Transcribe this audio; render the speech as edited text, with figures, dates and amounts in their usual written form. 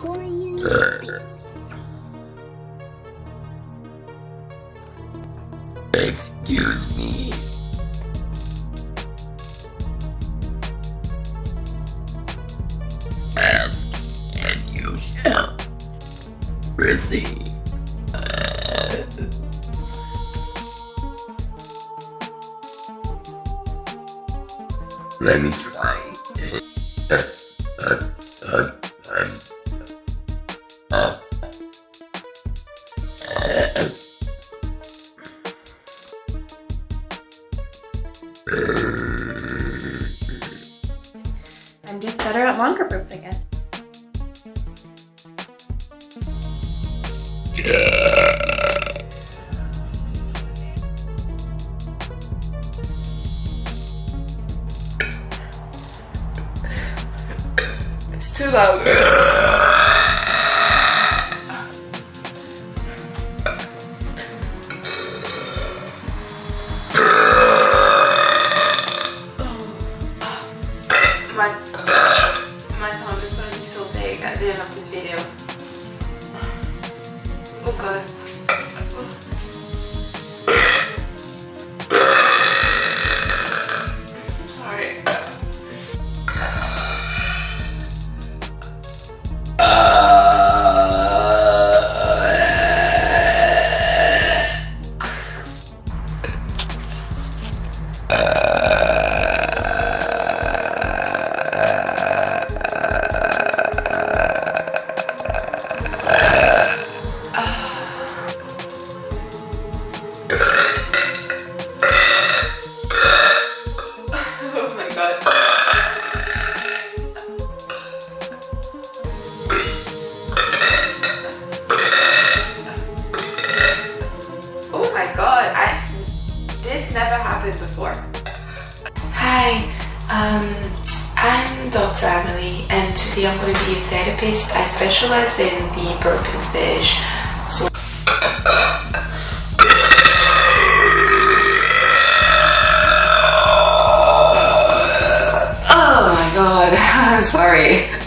Korean beats. Excuse me. Ask and you shall receive. Let me try. I'm just better at longer burps, I guess. It's too loud. My thumb is going to be so big at the end of this video. Oh god. I'm sorry. Oh my god. Oh my god, this never happened before. Hi, I'm Dr. Emily and today I'm going to be a therapist. I specialize in the burping fish. So oh my god, sorry.